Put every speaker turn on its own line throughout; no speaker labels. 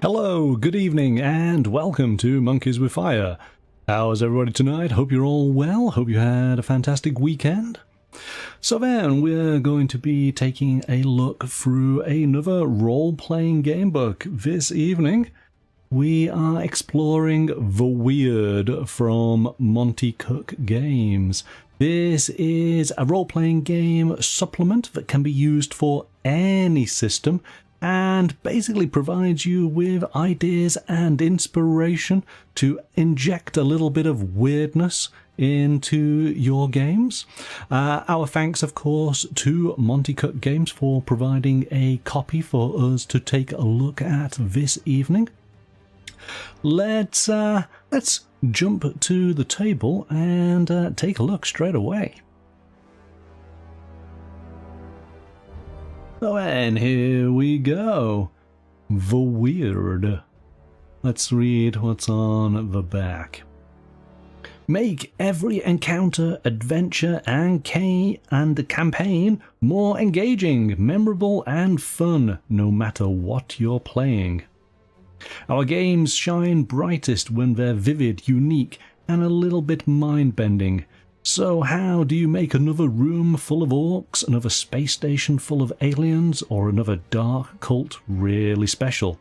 Hello, good evening, and welcome to Monkeys with Fire. How's everybody tonight? Hope you're all well. Hope you had a fantastic weekend. So then, we're going to be taking a look through another role-playing game book this evening. We are exploring The Weird from Monte Cook Games. This is a role-playing game supplement that can be used for any system and basically provides you with ideas and inspiration to inject a little bit of weirdness into your games. Our thanks, of course, to Monte Cook Games for providing a copy for us to take a look at this evening. Let's jump to the table and take a look straight away. So, and here we go. The Weird. Let's read what's on the back. Make every encounter, adventure, and campaign more engaging, memorable, and fun, no matter what you're playing. Our games shine brightest when they're vivid, unique, and a little bit mind-bending. So how do you make another room full of orcs, another space station full of aliens, or another dark cult really special?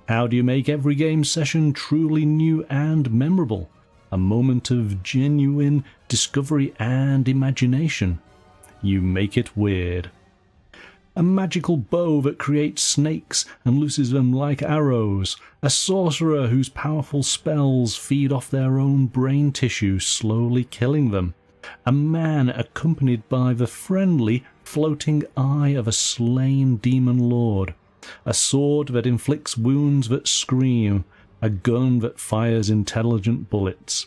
How do you make every game session truly new and memorable? A moment of genuine discovery and imagination. You make it weird. A magical bow that creates snakes and looses them like arrows. A sorcerer whose powerful spells feed off their own brain tissue, slowly killing them. A man accompanied by the friendly, floating eye of a slain demon lord. A sword that inflicts wounds that scream. A gun that fires intelligent bullets.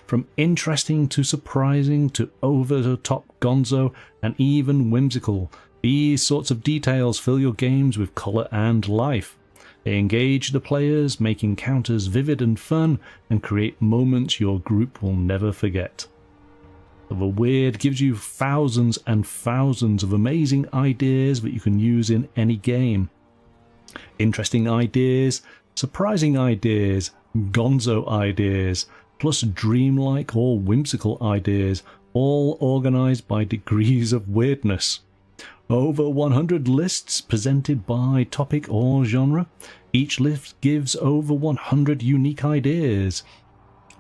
From interesting to surprising to over-the-top gonzo and even whimsical, these sorts of details fill your games with colour and life. They engage the players, make encounters vivid and fun, and create moments your group will never forget. The Weird gives you thousands and thousands of amazing ideas that you can use in any game. Interesting ideas, surprising ideas, gonzo ideas, plus dreamlike or whimsical ideas, all organised by degrees of weirdness. Over 100 lists presented by topic or genre. Each list gives over 100 unique ideas.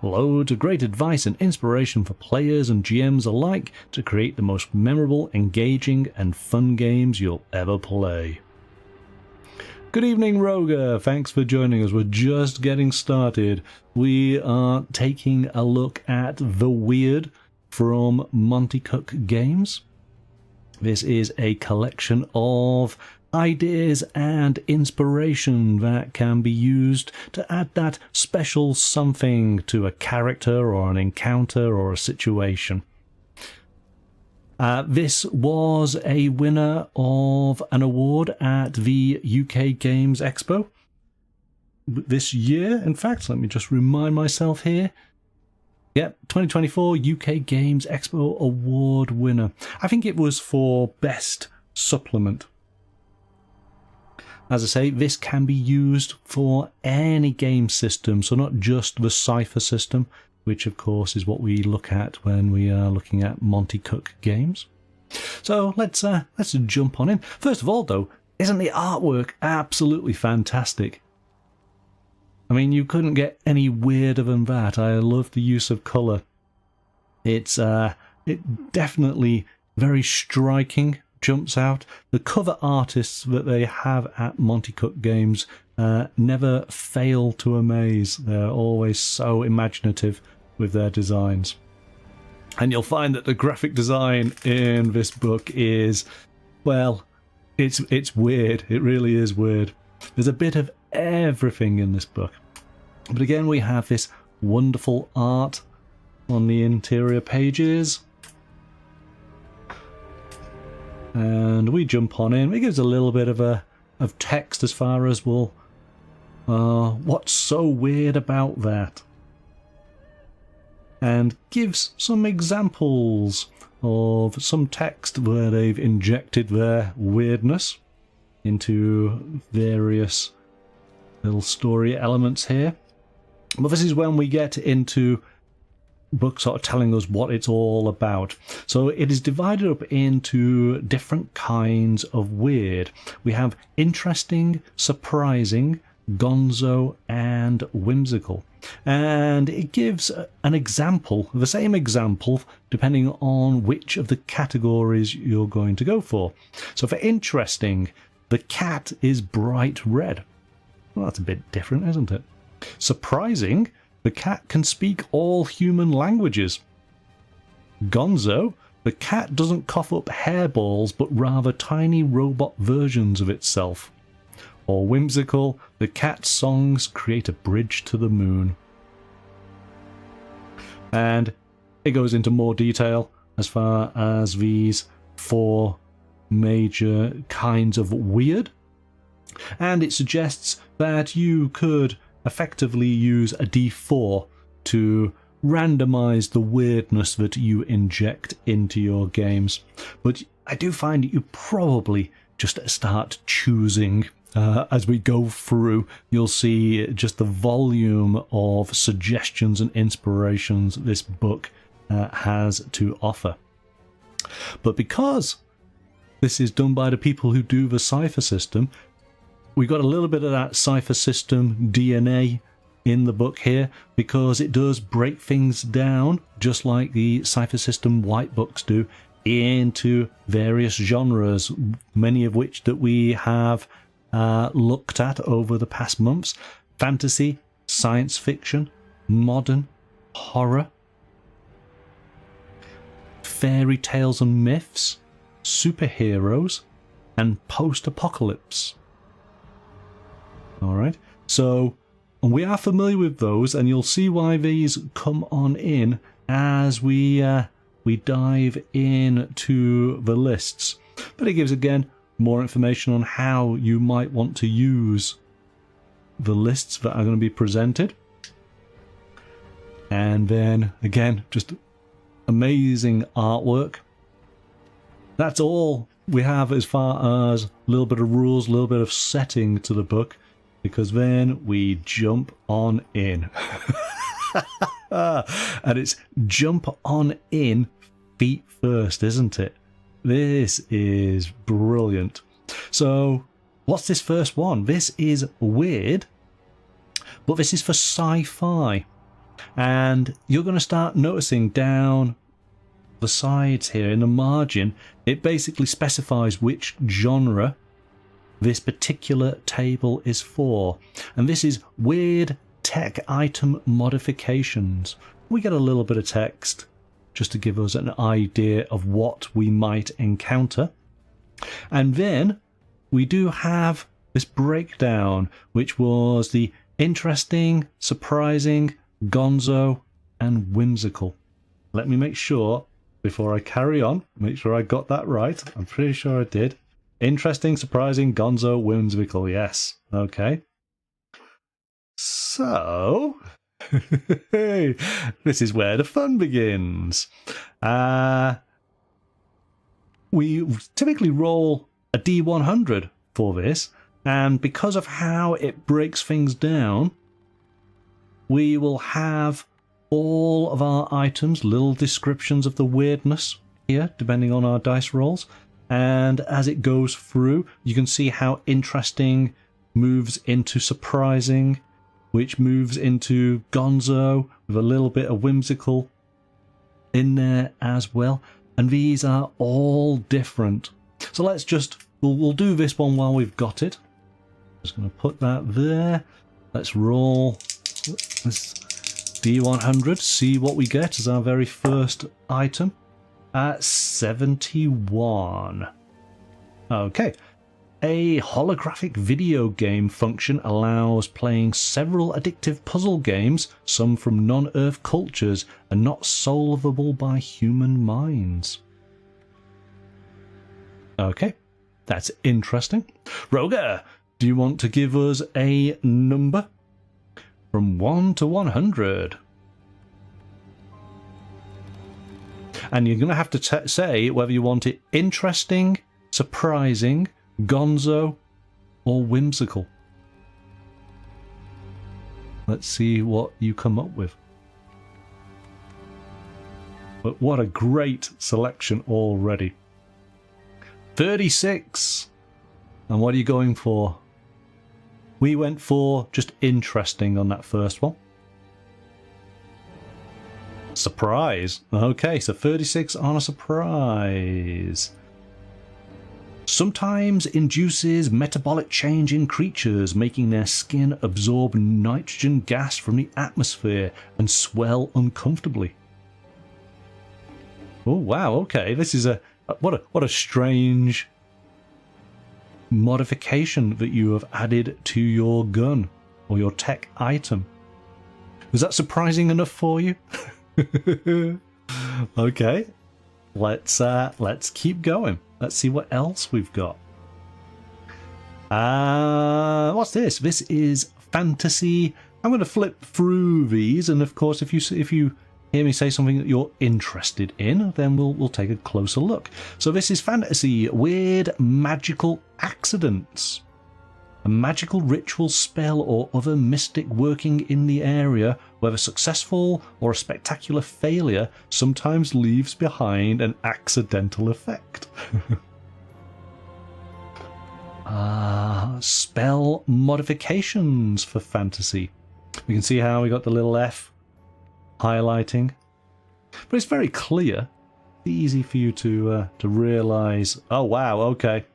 Loads of great advice and inspiration for players and GMs alike to create the most memorable, engaging, and fun games you'll ever play. Good evening, Roger. Thanks for joining us. We're just getting started. We are taking a look at The Weird from Monte Cook Games. This is a collection of ideas and inspiration that can be used to add that special something to a character or an encounter or a situation. This was a winner of an award at the UK Games Expo this year. In fact, let me just remind myself here. Yep, 2024 UK Games Expo award winner. I think it was for Best Supplement. As I say, this can be used for any game system, so not just the Cypher system, which of course is what we look at when we are looking at Monte Cook Games. So let's jump on in. First of all, though, isn't the artwork absolutely fantastic? I mean, you couldn't get any weirder than that. I love the use of colour. It's definitely very striking. Jumps out. The cover artists that they have at Monte Cook Games never fail to amaze. They're always so imaginative with their designs. And you'll find that the graphic design in this book is, well, it's weird. It really is weird. There's a bit of everything in this book. But again, we have this wonderful art on the interior pages. And we jump on in. It gives a little bit of text as far as what's so weird about that, and gives some examples of some text where they've injected their weirdness into various little story elements here. But this is when we get into book sort of telling us what it's all about. So it is divided up into different kinds of weird. We have interesting, surprising, gonzo, and whimsical. And it gives an example, the same example, depending on which of the categories you're going to go for. So for interesting, the cat is bright red. Well, that's a bit different, isn't it? Surprising, the cat can speak all human languages. Gonzo, the cat doesn't cough up hairballs but rather tiny robot versions of itself. Or whimsical, the cat's songs create a bridge to the moon. And it goes into more detail as far as these 4 major kinds of weird. And it suggests that you could effectively use a D4 to randomize the weirdness that you inject into your games. But I do find you probably just start choosing. As we go through, you'll see just the volume of suggestions and inspirations this book has to offer. But because this is done by the people who do the cipher system, we got a little bit of that cipher system DNA in the book here, because it does break things down, just like the cipher system white books do, into various genres, many of which that we have looked at over the past months: fantasy, science fiction, modern, horror, fairy tales and myths, superheroes, and post-apocalypse. Alright, so we are familiar with those, and you'll see why these come on in as we dive into the lists. But it gives, again, more information on how you might want to use the lists that are going to be presented. And then, again, just amazing artwork. That's all we have as far as a little bit of rules, a little bit of setting to the book, because then we jump on in. And it's jump on in feet first, isn't it? This is brilliant. So, what's this first one? This is weird, but this is for sci-fi. And you're going to start noticing down the sides here in the margin, it basically specifies which genre this particular table is for. And this is weird tech item modifications. We get a little bit of text just to give us an idea of what we might encounter. And then we do have this breakdown, which was the interesting, surprising, gonzo, and whimsical. Let me make sure, before I carry on, make sure I got that right. I'm pretty sure I did. Interesting, surprising, gonzo, whimsical. Yes. Okay. So, this is where the fun begins. We typically roll a D100 for this, and because of how it breaks things down, we will have all of our items, little descriptions of the weirdness here, depending on our dice rolls. And as it goes through, you can see how interesting moves into surprising, which moves into gonzo, with a little bit of whimsical in there as well. And these are all different. So let's just, we'll do this one while we've got it. Just going to put that there. Let's roll this D100, see what we get as our very first item. At 71. Okay. A holographic video game function allows playing several addictive puzzle games, some from non-Earth cultures, and not solvable by human minds. Okay, that's interesting. Roger, do you want to give us a number? From 1 to 100. And you're going to have to say whether you want it interesting, surprising, gonzo, or whimsical. Let's see what you come up with. But what a great selection already. 36. And what are you going for? We went for just interesting on that first one. Surprise. Okay, so 36 on a surprise. Sometimes induces metabolic change in creatures, making their skin absorb nitrogen gas from the atmosphere and swell uncomfortably. Oh wow, okay, this is what a strange modification that you have added to your gun or your tech item. Was that surprising enough for you? Okay, let's keep going. Let's see what else we've got. What's this? This is fantasy. I'm going to flip through these, and of course, if you hear me say something that you're interested in, then we'll take a closer look. So this is fantasy. Weird magical accidents. A magical ritual, spell, or other mystic working in the area, whether successful or a spectacular failure, sometimes leaves behind an accidental effect. Spell modifications for fantasy. We can see how we got the little F highlighting, but it's very clear. Easy for you to realize. Oh wow, okay.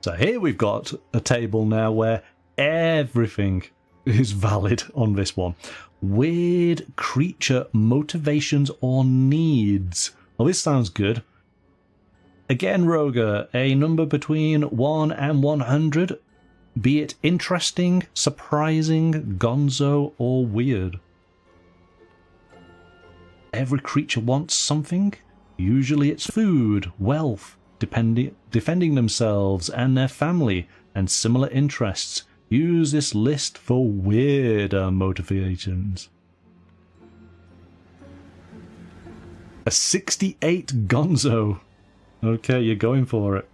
So here we've got a table now where everything is valid on this one. Weird creature motivations or needs. Well, this sounds good. Again, Roger, a number between 1 and 100, be it interesting, surprising, gonzo, or weird. Every creature wants something. Usually it's food, wealth, defending themselves and their family, and similar interests. Use this list for weirder motivations. A 68 gonzo. Okay, you're going for it.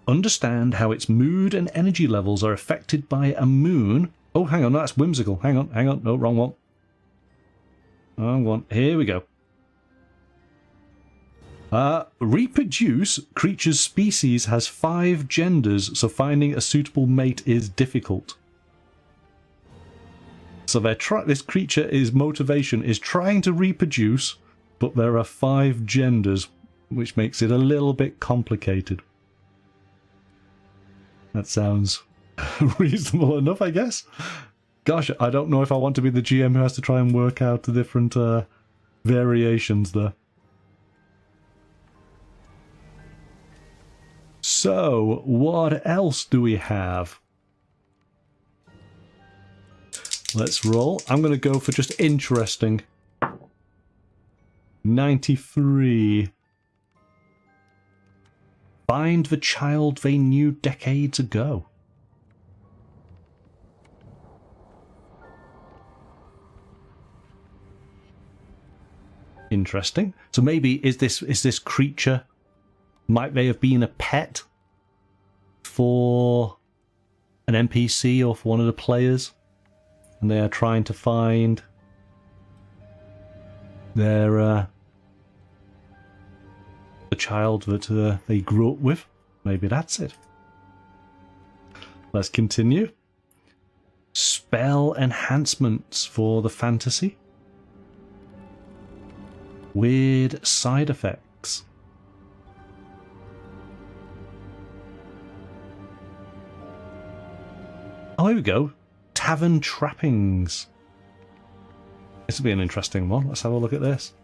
Understand how its mood and energy levels are affected by a moon. Oh, hang on, that's whimsical. Hang on. No, wrong one. Wrong one. Here we go. Reproduce. Creature's species has 5 genders, so finding a suitable mate is difficult. So this creature's motivation is trying to reproduce, but there are 5 genders, which makes it a little bit complicated. That sounds reasonable enough, I guess. Gosh, I don't know if I want to be the GM who has to try and work out the different variations there. So, what else do we have? Let's roll. I'm going to go for just interesting. 93. Find the child they knew decades ago. Interesting. So maybe is this creature, might they have been a pet for an NPC or for one of the players, and they are trying to find their the child that they grew up with. Maybe that's it. Let's continue. Spell enhancements for the fantasy. Weird side effects. Oh, here we go. Tavern trappings. This will be an interesting one. Let's have a look at this.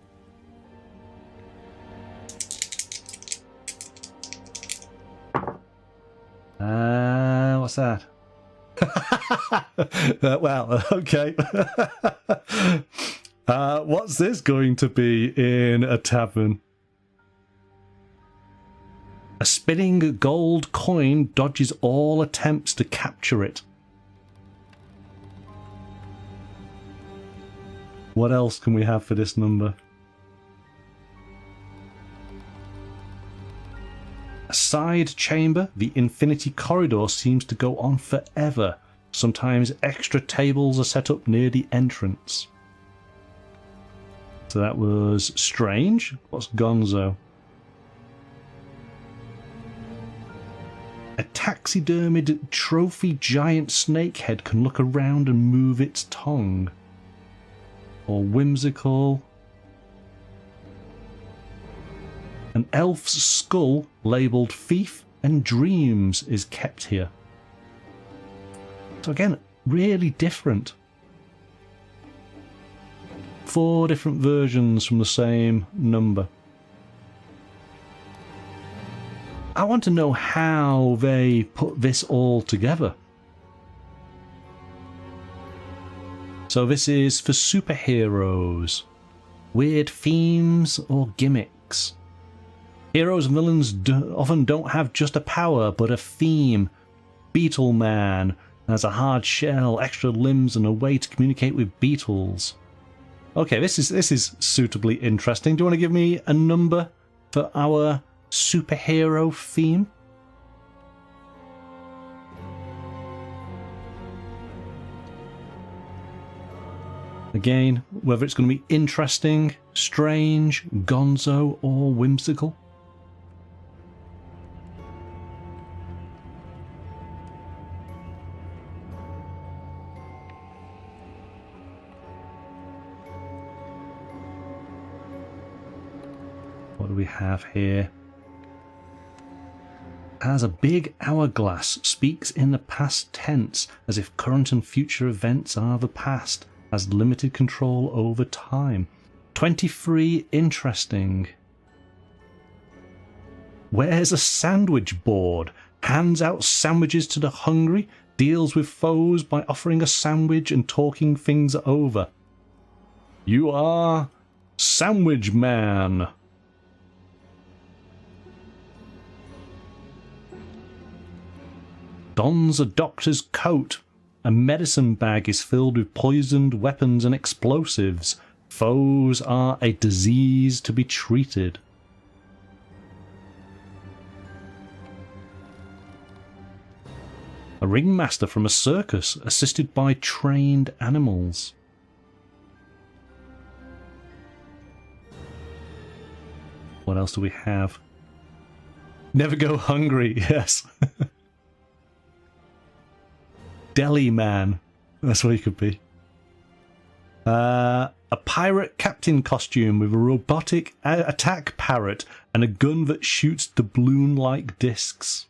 What's that? Well, okay. What's this going to be in a tavern? A spinning gold coin dodges all attempts to capture it. What else can we have for this number? A side chamber. The infinity corridor seems to go on forever. Sometimes extra tables are set up near the entrance. So that was strange. What's gonzo? A taxidermied trophy giant snakehead can look around and move its tongue. Or whimsical. An elf's skull labelled Thief and Dreams is kept here. So again, really different. 4 different versions from the same number. I want to know how they put this all together. So this is for superheroes. Weird themes or gimmicks. Heroes and villains often don't have just a power, but a theme. Beetle Man has a hard shell, extra limbs, and a way to communicate with beetles. Okay, this is suitably interesting. Do you want to give me a number for our superhero theme? Again, whether it's going to be interesting, strange, gonzo, or whimsical. What do we have here? As a big hourglass speaks in the past tense, as if current and future events are the past, has limited control over time. 23, interesting. Wears a sandwich board, hands out sandwiches to the hungry, deals with foes by offering a sandwich and talking things over. You are Sandwich Man. Dons a doctor's coat. A medicine bag is filled with poisoned weapons and explosives. Foes are a disease to be treated. A ringmaster from a circus, assisted by trained animals. What else do we have? Never go hungry, yes. Deli Man. That's what he could be. A pirate captain costume with a robotic attack parrot and a gun that shoots doubloon-like discs.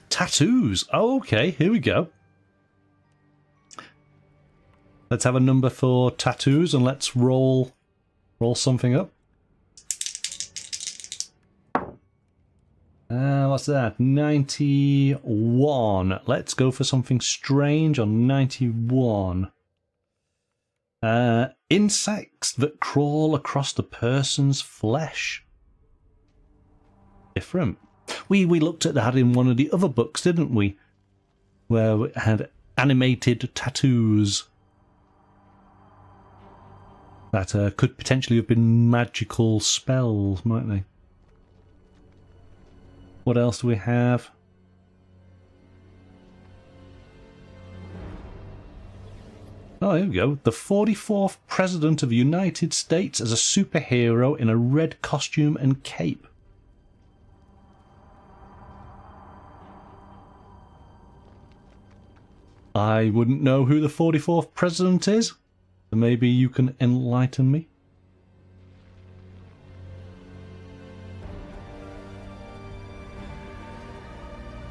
Tattoos. Oh, okay, here we go. Let's have a number for tattoos and let's roll something up. What's that? 91. Let's go for something strange on 91. Insects that crawl across the person's flesh. Different. We looked at that in one of the other books, didn't we? Where we had animated tattoos. That could potentially have been magical spells, mightn't they? What else do we have? Oh, here we go. The 44th President of the United States as a superhero in a red costume and cape. I wouldn't know who the 44th President is. So maybe you can enlighten me.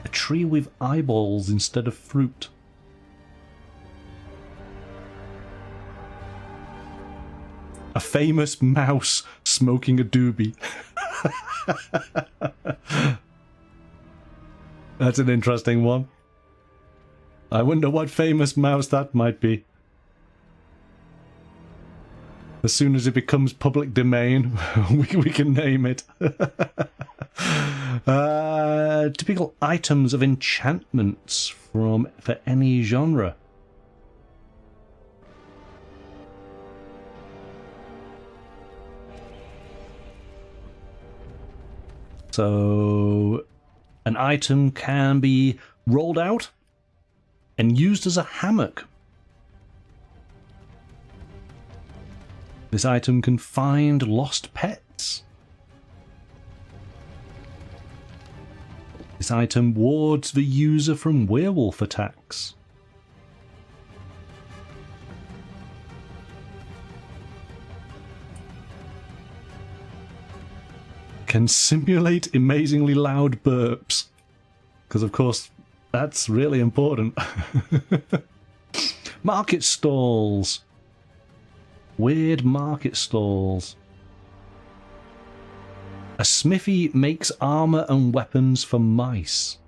A tree with eyeballs instead of fruit. A famous mouse smoking a doobie. That's an interesting one. I wonder what famous mouse that might be. As soon as it becomes public domain, we can name it. Typical items of enchantments for any genre. So an item can be rolled out and used as a hammock. This item can find lost pets. This item wards the user from werewolf attacks. Can simulate amazingly loud burps. Because of course, that's really important. Market stalls. Weird market stalls. A smithy makes armor and weapons for mice.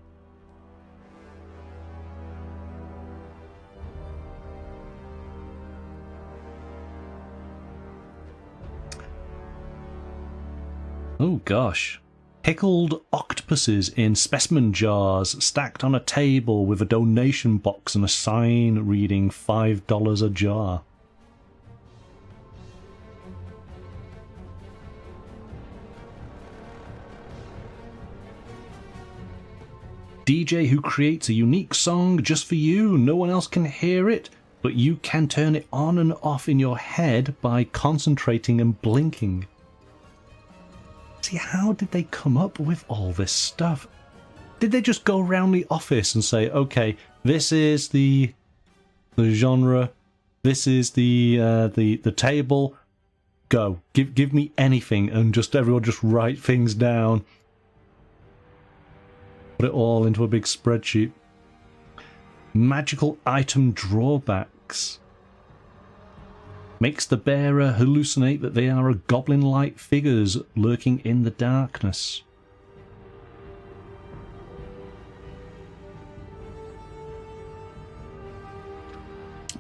Oh gosh. Pickled octopuses in specimen jars stacked on a table with a donation box and a sign reading $5 a jar. DJ who creates a unique song just for you. No one else can hear it, but you can turn it on and off in your head by concentrating and blinking. See, how did they come up with all this stuff? Did they just go around the office and say, okay, this is the genre, this is the table, go, give me anything, and just everyone just write things down, put it all into a big spreadsheet. Magical item drawbacks. Makes the bearer hallucinate that they are goblin-like figures lurking in the darkness.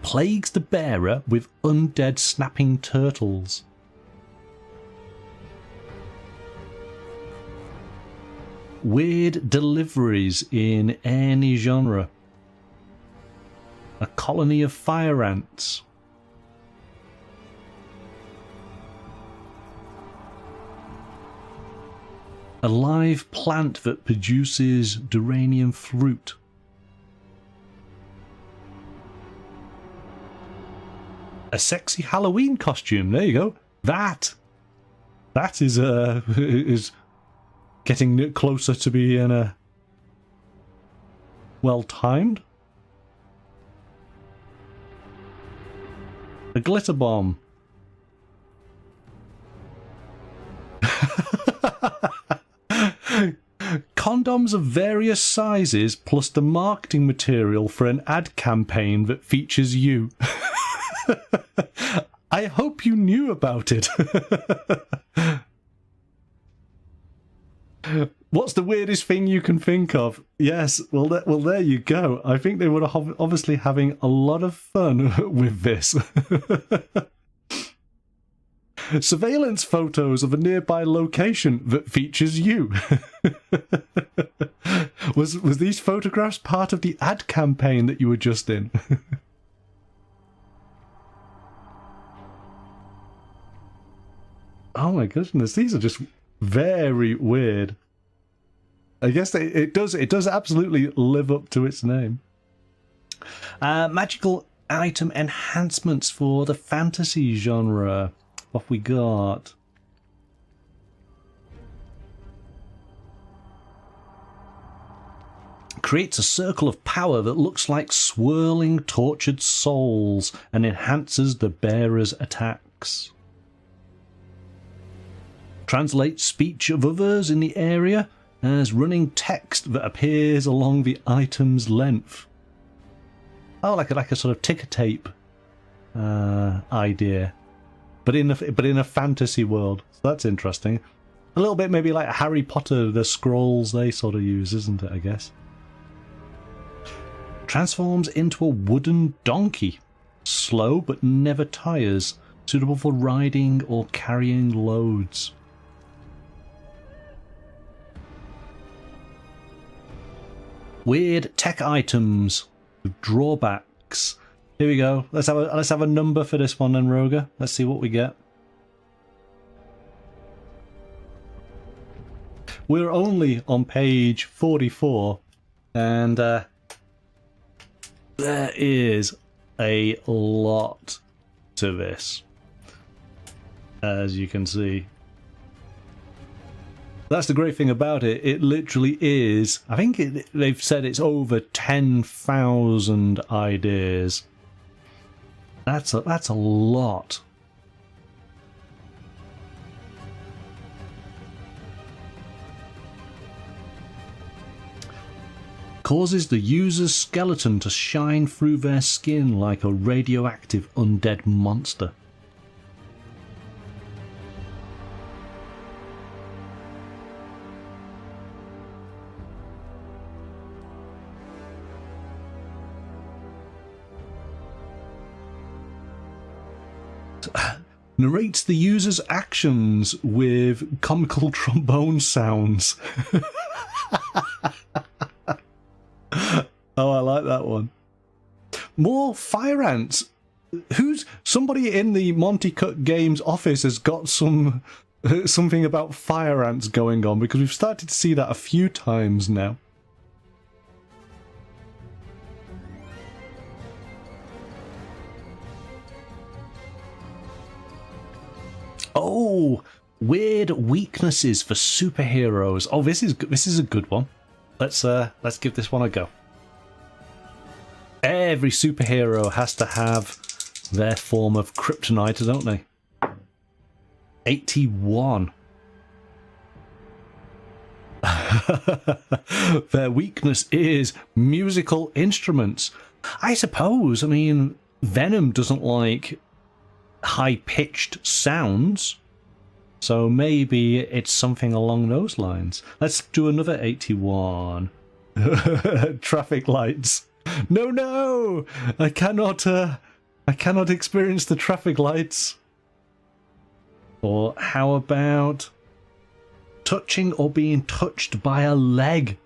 Plagues the bearer with undead snapping turtles. Weird deliveries in any genre. A colony of fire ants. A live plant that produces duranium fruit. A sexy Halloween costume. There you go. That is getting closer to being well timed. A glitter bomb. Condoms of various sizes plus the marketing material for an ad campaign that features you. I hope you knew about it. What's the weirdest thing you can think of? Yes, well, there you go. I think they were obviously having a lot of fun with this. Surveillance photos of a nearby location that features you. Was these photographs part of the ad campaign that you were just in? Oh my goodness, these are just very weird. I guess it does absolutely live up to its name. Magical item enhancements for the fantasy genre. What we got? Creates a circle of power that looks like swirling tortured souls and enhances the bearer's attacks. Translates speech of others in the area as running text that appears along the item's length. Oh, like a sort of ticker tape idea. But in a fantasy world. So that's interesting. A little bit maybe like Harry Potter, the scrolls they sort of use, isn't it, I guess? Transforms into a wooden donkey. Slow but never tires. Suitable for riding or carrying loads. Weird tech items with drawbacks. Here we go. Let's have a number for this one then, Roger. Let's see what we get. We're only on page 44, and there is a lot to this, as you can see. That's the great thing about it. It literally is, I think they've said it's over 10,000 ideas. That's a lot. Causes the user's skeleton to shine through their skin like a radioactive undead monster. Narrates the user's actions with comical trombone sounds. Oh, I like that one. More fire ants. Somebody in the Monte Cook Games office has got something about fire ants going on, because we've started to see that a few times now. Oh, weird weaknesses for superheroes. Oh, this is a good one. Let's give this one a go. Every superhero has to have their form of kryptonite, don't they? 81. Their weakness is musical instruments. I suppose, I mean, Venom doesn't like high-pitched sounds, so maybe it's something along those lines. Let's do another 81. Traffic lights. No, I cannot experience the traffic lights. Or how about touching or being touched by a leg?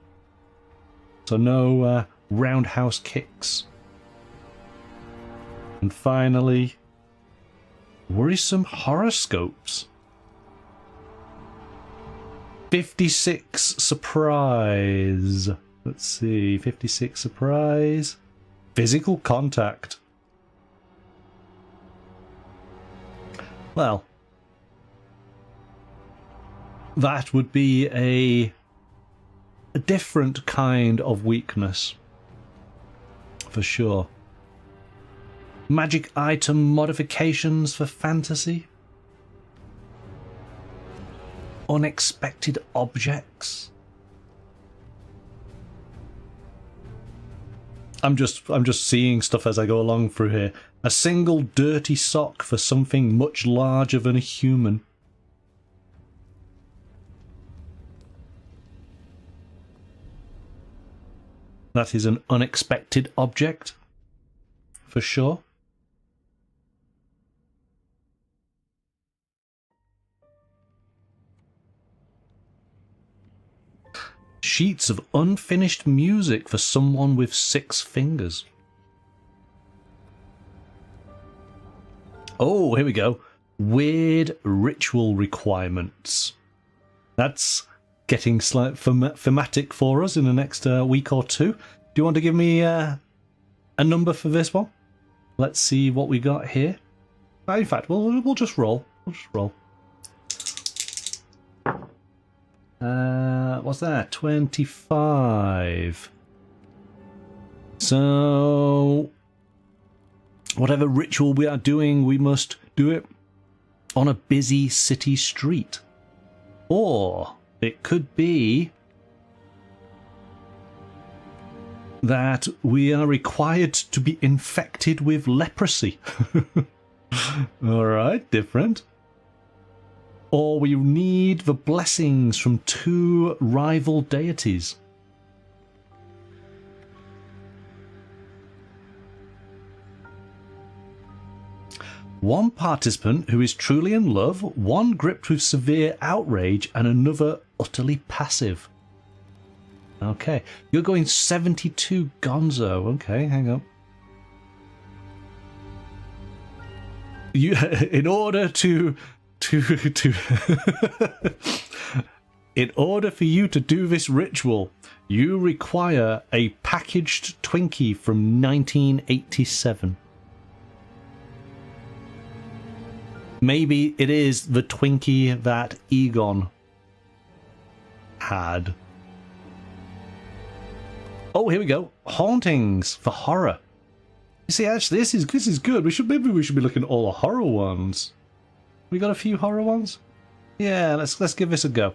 So no roundhouse kicks. And finally, worrisome horoscopes. 56 surprise. Let's see, 56 surprise. Physical contact. Well, that would be a different kind of weakness, for sure. Magic item modifications for fantasy. Unexpected objects. I'm just seeing stuff as I go along through here. A single dirty sock for something much larger than a human. That is an unexpected object, for sure. Sheets of unfinished music for someone with 6 fingers. Oh, here we go. Weird ritual requirements. That's getting slight thematic for us in the next week or two. Do you want to give me a number for this one? Let's see what we got here. In fact, we'll just roll. We'll just roll. What's that? 25. So, whatever ritual we are doing, we must do it on a busy city street. Or it could be that we are required to be infected with leprosy. Alright, different. Or we need the blessings from 2 rival deities. One participant who is truly in love, one gripped with severe outrage, and another utterly passive. Okay, you're going 72 gonzo. Okay, hang on. In order to In order for you to do this ritual, you require a packaged Twinkie from 1987. Maybe it is the Twinkie that Egon had. Oh, here we go. Hauntings for horror. You see, actually, this is good. Maybe we should be looking at all the horror ones. We got a few horror ones. Yeah, let's give this a go.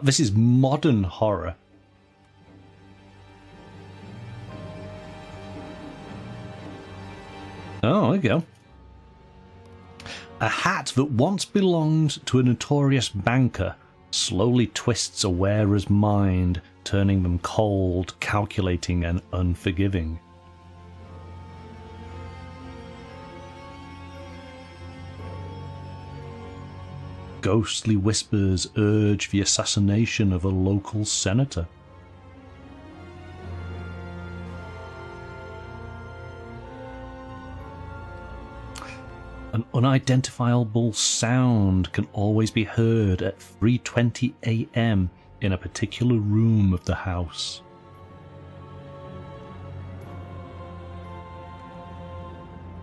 This is modern horror. Oh, there we go. A hat that once belonged to a notorious banker slowly twists a wearer's mind, turning them cold, calculating, and unforgiving. Ghostly whispers urge the assassination of a local senator. An unidentifiable sound can always be heard at 3:20 a.m. in a particular room of the house.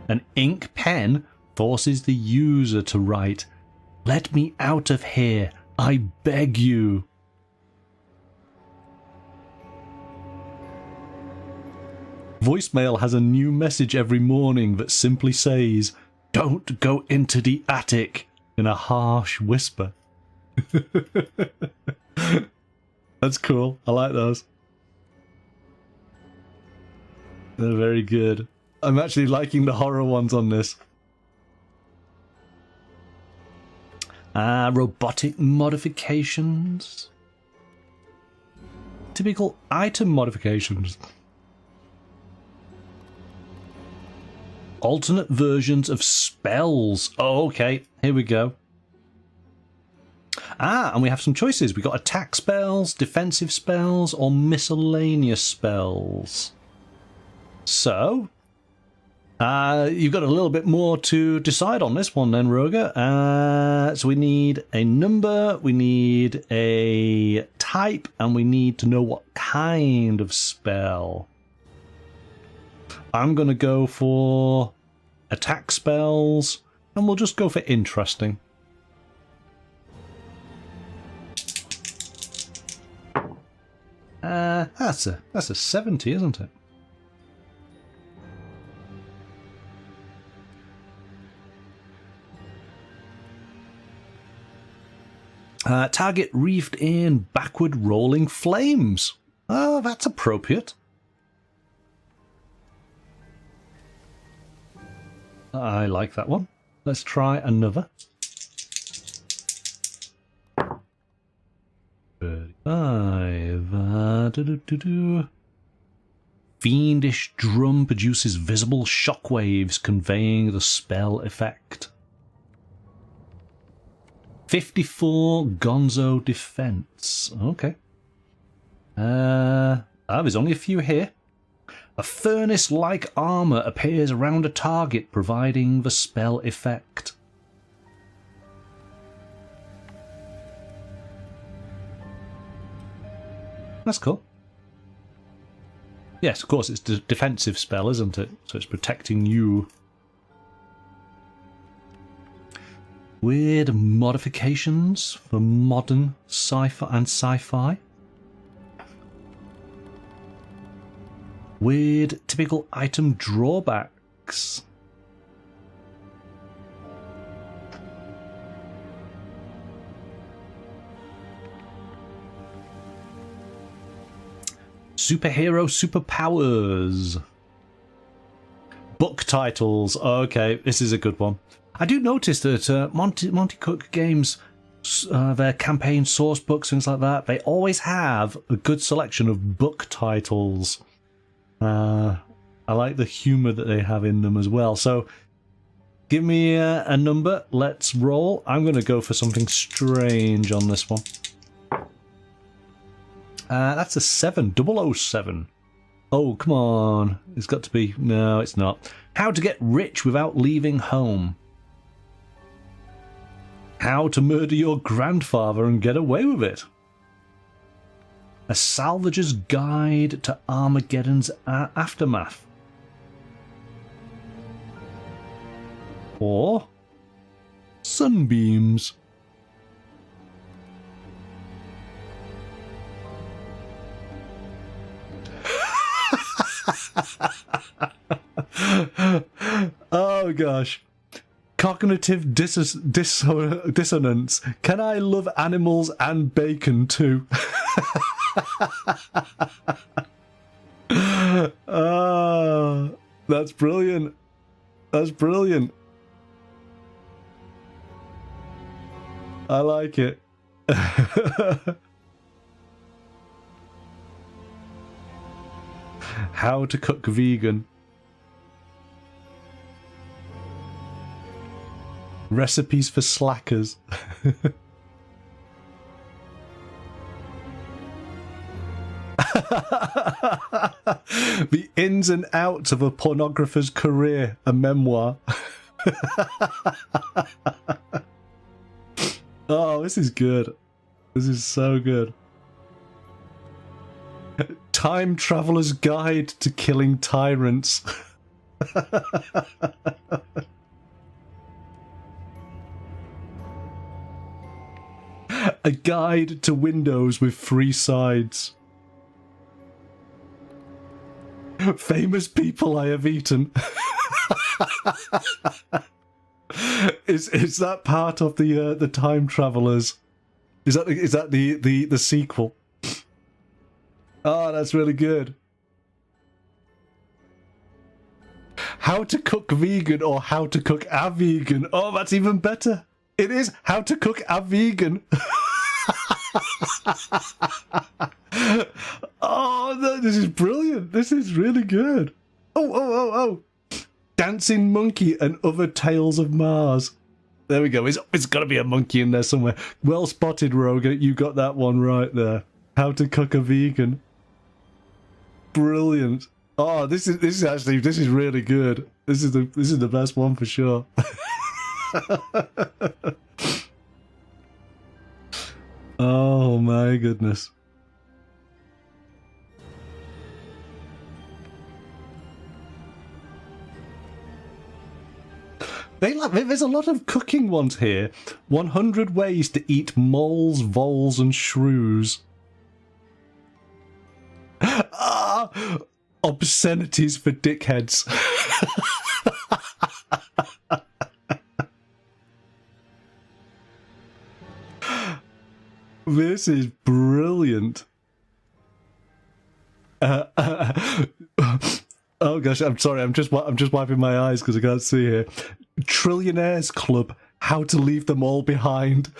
An ink pen forces the user to write, "Let me out of here, I beg you." Voicemail has a new message every morning that simply says, "Don't go into the attic," in a harsh whisper. That's cool. I like those. They're very good. I'm actually liking the horror ones on this. Robotic modifications. Typical item modifications. Alternate versions of spells. Oh, okay. Here we go. And we have some choices. We've got attack spells, defensive spells, or miscellaneous spells. So, you've got a little bit more to decide on this one then, Roger. So we need a number, we need a type, and we need to know what kind of spell. I'm going to go for attack spells, and we'll just go for interesting. That's a 70, isn't it? Target wreathed in backward rolling flames. Oh, that's appropriate. I like that one. Let's try another. 35. Fiendish drum produces visible shockwaves conveying the spell effect. 54 Gonzo defense. Okay. There's only a few here. A furnace-like armor appears around a target, providing the spell effect. That's cool. Yes, of course, it's a defensive spell, isn't it? So it's protecting you. Weird modifications for modern sci-fi and sci-fi. Weird typical item drawbacks. Superhero superpowers. Book titles. Okay, this is a good one. I do notice that Monte Cook Games, their campaign source books, things like that, they always have a good selection of book titles. I like the humour that they have in them as well. So, give me a number. Let's roll. I'm going to go for something strange on this one. That's a 7. 007. Oh, come on. It's got to be... No, it's not. How to get rich without leaving home. How to murder your grandfather and get away with it. A salvager's guide to Armageddon's aftermath. Or sunbeams. Oh gosh. Cognitive dissonance. Can I love animals and bacon too? Oh, that's brilliant. That's brilliant. I like it. How to cook vegan. Recipes for slackers. The ins and outs of a pornographer's career, a memoir. Oh, this is good. This is so good. Time Traveler's Guide to Killing Tyrants. A guide to windows with 3 sides. Famous people I have eaten. Is that part of the Time Travelers? Is that the sequel? Oh, that's really good. How to cook vegan or how to cook a vegan. Oh, that's even better. It is how to cook a vegan. Oh, this is brilliant. This is really good. Oh. Dancing Monkey and Other Tales of Mars. There we go. It's got to be a monkey in there somewhere. Well spotted, Rogan. You got that one right there. How to cook a vegan. Brilliant. Oh, this is really good. This is the best one for sure. Oh my goodness. There's a lot of cooking ones here. 100 ways to eat moles, voles, and shrews. Ah, obscenities for dickheads. This is brilliant. Oh gosh, I'm sorry. I'm just wiping my eyes because I can't see here. Trillionaires Club. How to leave them all behind.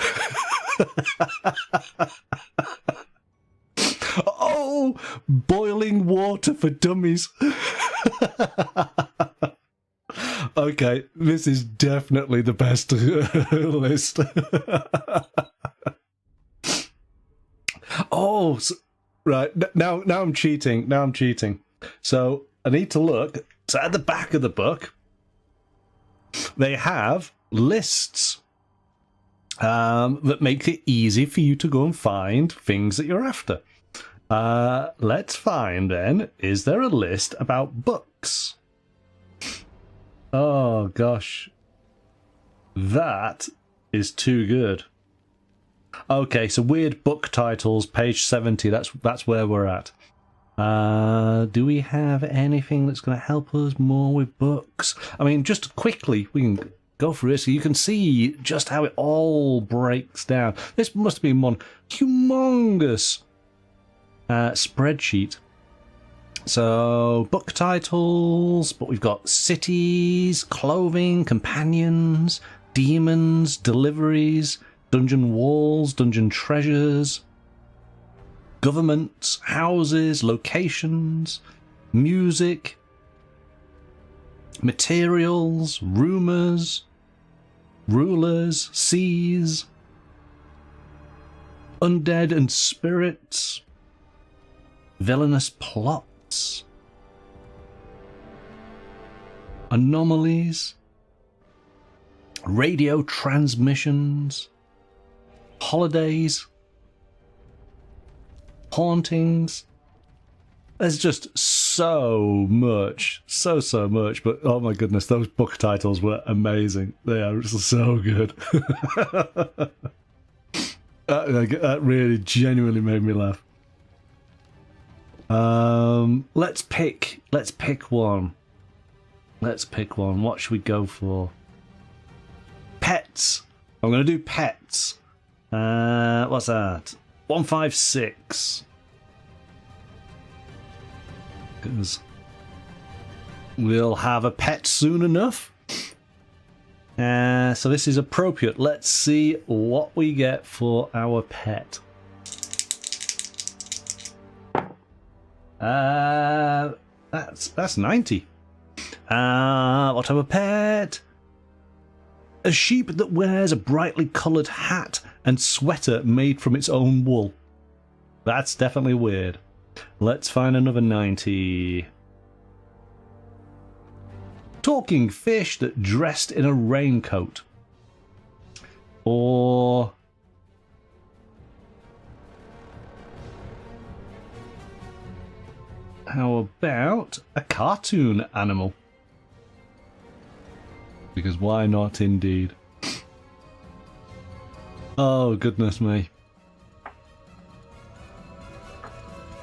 Oh, boiling water for dummies. Okay, this is definitely the best list. Oh, right. Now I'm cheating. Now I'm cheating. So I need to look. So at the back of the book, they have lists that make it easy for you to go and find things that you're after. Let's find then, is there a list about books? Oh gosh. That is too good. Okay, so weird book titles, page 70, that's where we're at. Do we have anything that's going to help us more with books? I mean, just quickly, we can go through this so you can see just how it all breaks down. This must be one humongous spreadsheet. So, book titles, but we've got cities, clothing, companions, demons, deliveries, dungeon walls, dungeon treasures, governments, houses, locations, music, materials, rumours, rulers, seas, undead and spirits, villainous plots, anomalies, radio transmissions, holidays, hauntings. There's just so much, so much, but oh my goodness, those book titles were amazing. They are so good. That really genuinely made me laugh. Let's pick one. Let's pick one. What should we go for? Pets. I'm going to do pets. What's that? 156. Because we'll have a pet soon enough. So this is appropriate. Let's see what we get for our pet. That's 90. What of a pet? A sheep that wears a brightly coloured hat and sweater made from its own wool. That's definitely weird. Let's find another 90. Talking fish that dressed in a raincoat. Or how about a cartoon animal? Because why not, indeed? Oh, goodness me.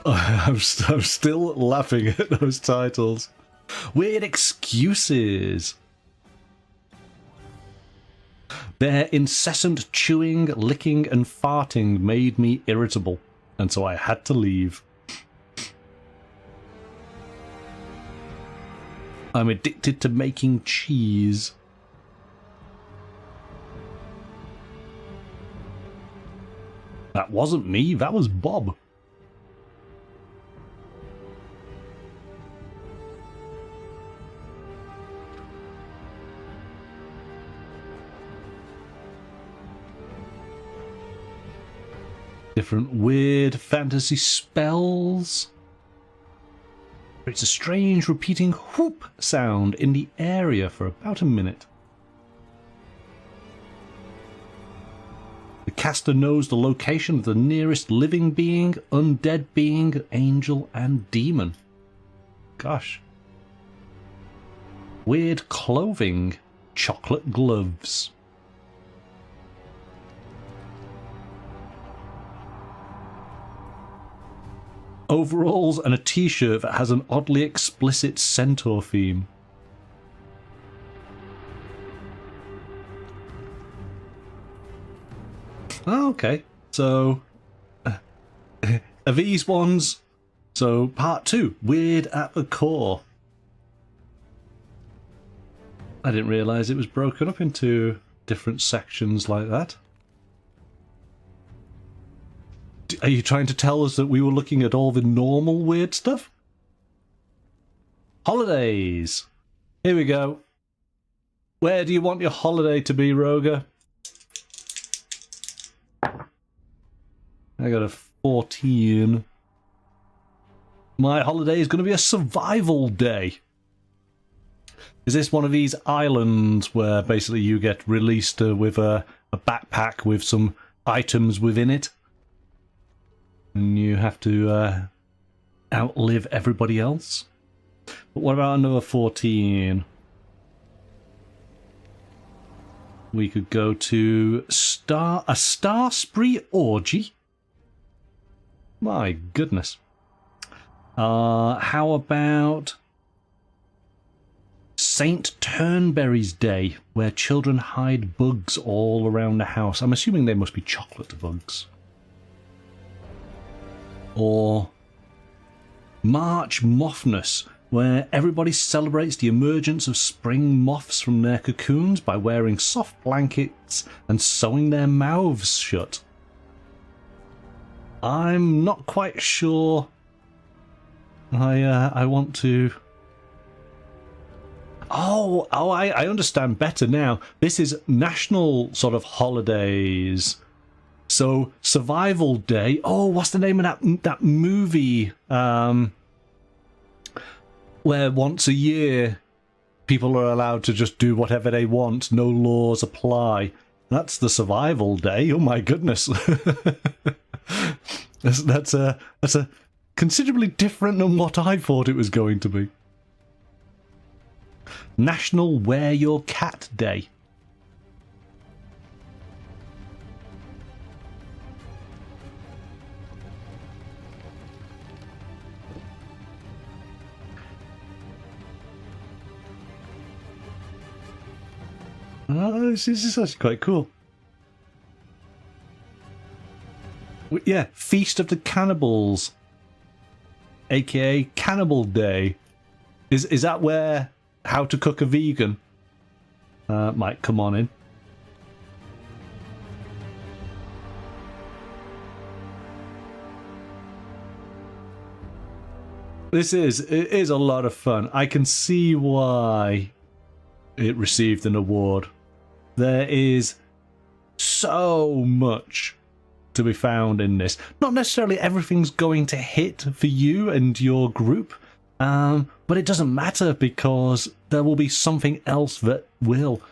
I'm still laughing at those titles. Weird excuses. Their incessant chewing, licking, and farting made me irritable, and so I had to leave. I'm addicted to making cheese. That wasn't me, that was Bob. Different weird fantasy spells. It's a strange repeating whoop sound in the area for about a minute. The caster knows the location of the nearest living being, undead being, angel, and demon. Gosh. Weird clothing. Chocolate gloves. Overalls and a t-shirt that has an oddly explicit centaur theme. Oh, okay. So, are these ones? So, part 2, weird at the core. I didn't realise it was broken up into different sections like that. Are you trying to tell us that we were looking at all the normal weird stuff? Holidays. Here we go. Where do you want your holiday to be, Roger? I got a 14. My holiday is going to be a survival day. Is this one of these islands where basically you get released with a backpack with some items within it? And you have to outlive everybody else? But what about another 14? We could go to a Star Spree orgy. My goodness. How about Saint Turnberry's Day, where children hide bugs all around the house? I'm assuming they must be chocolate bugs. Or March Mothmas, where everybody celebrates the emergence of spring moths from their cocoons by wearing soft blankets and sewing their mouths shut. I'm not quite sure I want to... Oh, I understand better now. This is national sort of holidays. So, Survival Day. Oh, what's the name of that movie? Where once a year people are allowed to just do whatever they want. No laws apply. That's the survival day. Oh my goodness. that's a considerably different than what I thought it was going to be. National Wear Your Cat Day. Oh, this is actually quite cool. Yeah, Feast of the Cannibals, aka Cannibal Day. Is that where How to Cook a Vegan might come on in? It is a lot of fun. I can see why it received an award. There is so much to be found in this. Not necessarily everything's going to hit for you and your group, but it doesn't matter because there will be something else that will.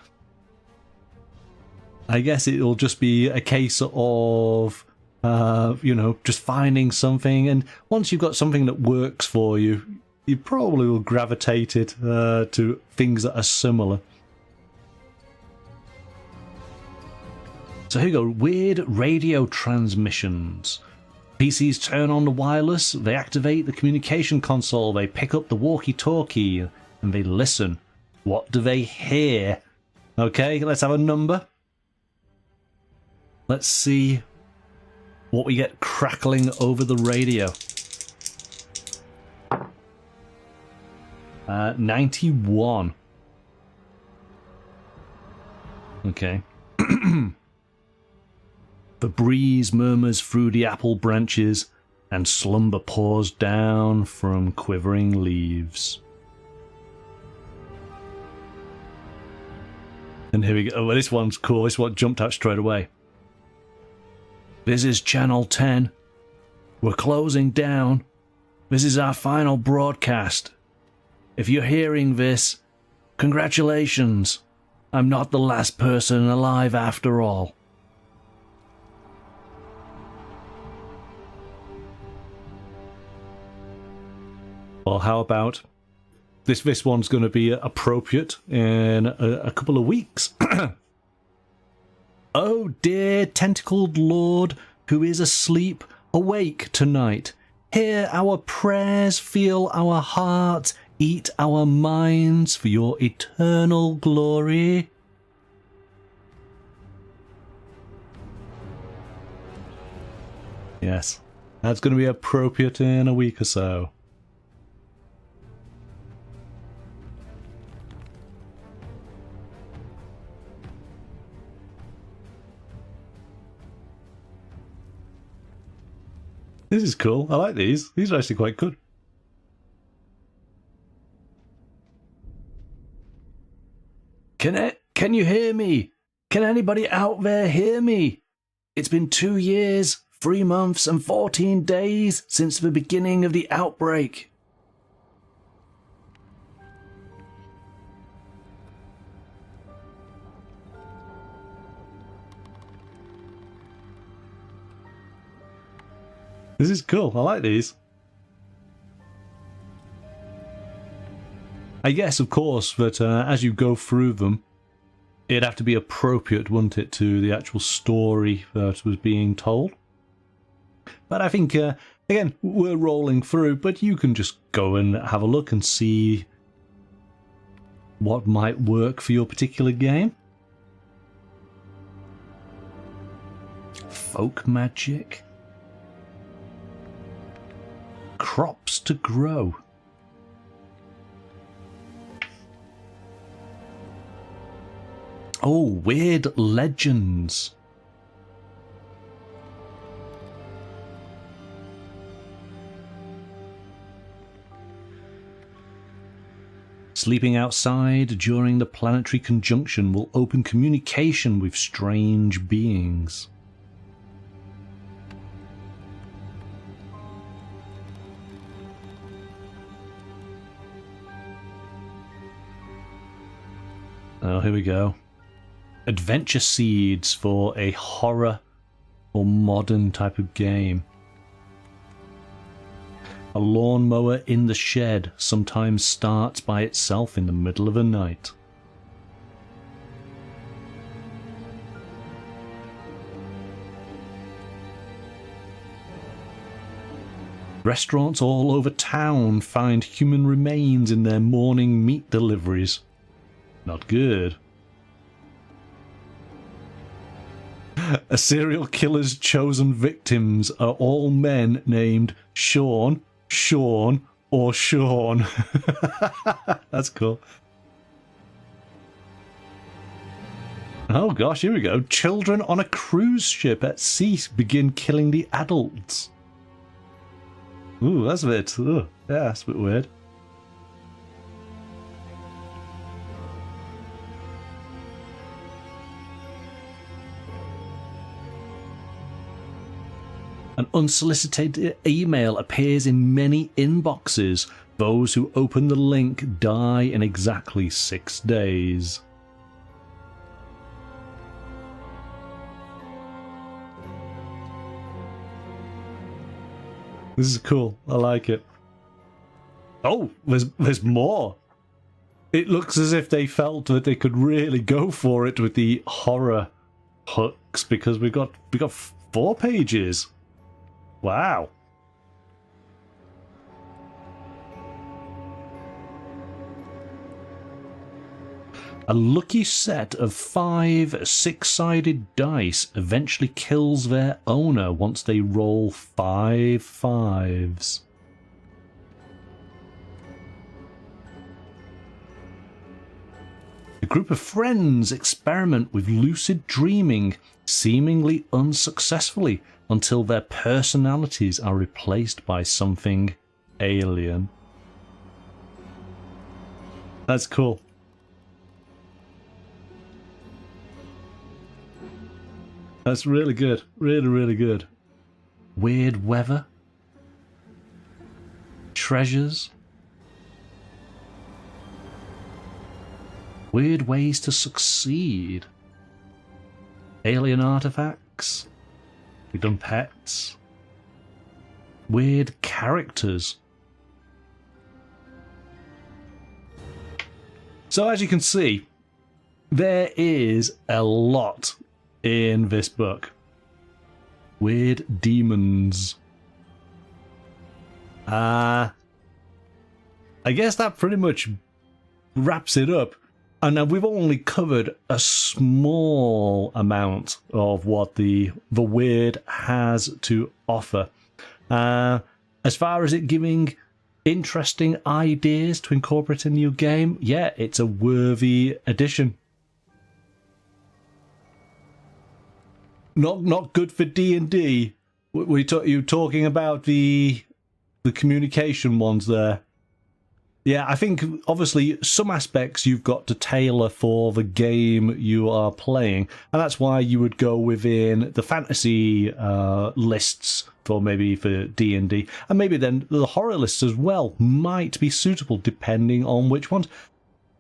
I guess it'll just be a case of, you know, just finding something, and once you've got something that works for you, you probably will gravitate it to things that are similar. So here we go, weird radio transmissions. PCs turn on the wireless, they activate the communication console, they pick up the walkie-talkie, and they listen. What do they hear? Okay, let's have a number. Let's see what we get crackling over the radio. 91. Okay. The breeze murmurs through the apple branches, and slumber pours down from quivering leaves. And here we go. Oh, this one's cool. This one jumped out straight away. This is Channel 10. We're closing down. This is our final broadcast. If you're hearing this, congratulations. I'm not the last person alive after all. Well, how about this one's going to be appropriate in a couple of weeks. Oh dear tentacled lord who is asleep, awake tonight. Hear our prayers, feel our hearts, eat our minds for your eternal glory. Yes, that's going to be appropriate in a week or so. This is cool. I like these. These are actually quite good. Can you hear me? Can anybody out there hear me? It's been 2 years, 3 months and 14 days since the beginning of the outbreak. This is cool. I like these. I guess, of course, that as you go through them, it'd have to be appropriate, wouldn't it, to the actual story that was being told. But I think, again, we're rolling through, but you can just go and have a look and see what might work for your particular game. Folk magic. Crops to grow. Oh, weird legends. Sleeping outside during the planetary conjunction will open communication with strange beings. Oh, here we go. adventure seeds for a horror or modern type of game. A lawnmower in the shed sometimes starts by itself in the middle of the night. Restaurants all over town find human remains in their morning meat deliveries. Not good. A serial killer's chosen victims are all men named Sean, Sean, or Sean. That's cool. Oh gosh, here we go. Children on a cruise ship at sea begin killing the adults. Ooh, that's a bit... yeah, that's a bit weird. An unsolicited email appears in many inboxes. Those who open the link die in exactly 6 days. This is cool. I like it. Oh, there's more. It looks as if they felt that they could really go for it with the horror hooks, because we got 4 pages. Wow. A lucky set of 5 6-sided dice eventually kills their owner once they roll 5 5s. A group of friends experiment with lucid dreaming, seemingly unsuccessfully, until their personalities are replaced by something alien. That's cool. That's really good. Really, really good. Weird weather. Treasures. Weird ways to succeed. Alien artifacts. We've done pets. Weird characters. So as you can see, there is a lot in this book. Weird demons. I guess that pretty much wraps it up. And now we've only covered a small amount of what the weird has to offer. As far as it giving interesting ideas to incorporate in your game, yeah, it's a worthy addition. Not good for D&D. You talking about the communication ones there? Yeah, I think obviously some aspects you've got to tailor for the game you are playing, and that's why you would go within the fantasy lists for D&D, and maybe then the horror lists as well might be suitable depending on which ones.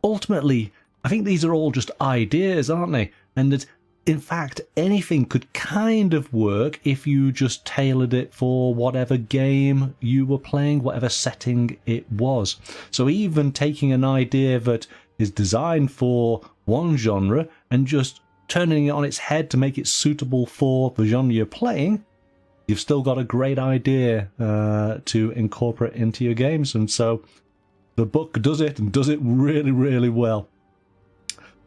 Ultimately, I think these are all just ideas, aren't they? And that, in fact, anything could kind of work if you just tailored it for whatever game you were playing, whatever setting it was. So even taking an idea that is designed for one genre and just turning it on its head to make it suitable for the genre you're playing, you've still got a great idea to incorporate into your games. And so the book does it, and does it really, really well.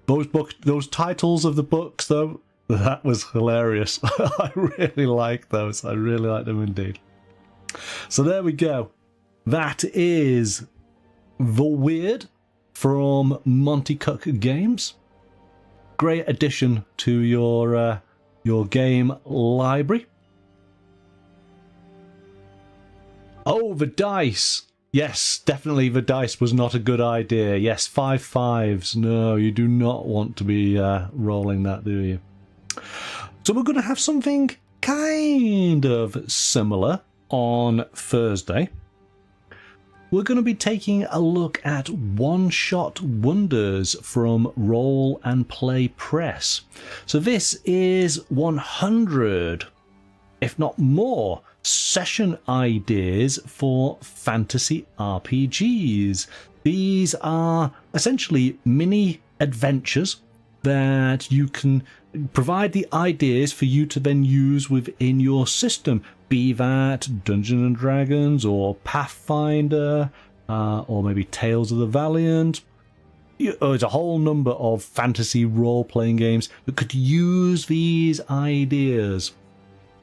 Those titles of the books, though, that was hilarious. I really like those. I really like them indeed. So there we go. That is The Weird from Monte Cook Games. Great addition to your game library. Oh, the dice. Yes, definitely the dice was not a good idea. Yes, 5 5s. No, you do not want to be rolling that, do you? So we're going to have something kind of similar on Thursday. we're going to be taking a look at one-shot wonders from Roll and Play Press. So this is 100, if not more, session ideas for fantasy RPGs. These are essentially mini adventures that you can provide the ideas for you to then use within your system, be that Dungeons and Dragons or Pathfinder or maybe Tales of the Valiant. There's a whole number of fantasy role-playing games that could use these ideas.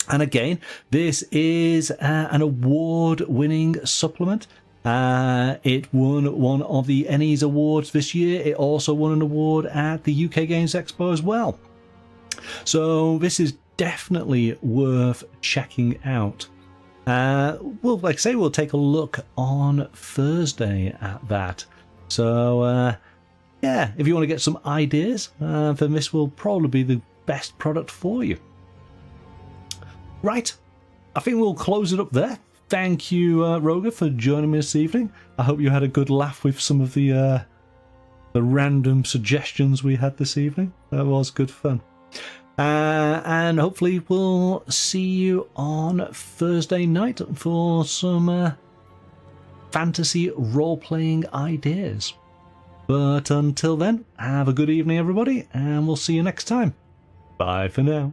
And again, this is an award-winning supplement. It won one of the NE's awards this year. It also won an award at the UK Games Expo as well. So this is definitely worth checking out. Well, like I say, we'll take a look on Thursday at that. So, yeah, if you want to get some ideas, then this will probably be the best product for you. Right, I think we'll close it up there. Thank you, Roger, for joining me this evening. I hope you had a good laugh with some of the random suggestions we had this evening. That was good fun. And hopefully we'll see you on Thursday night for some fantasy role-playing ideas. But until then, have a good evening, everybody, and we'll see you next time. Bye for now.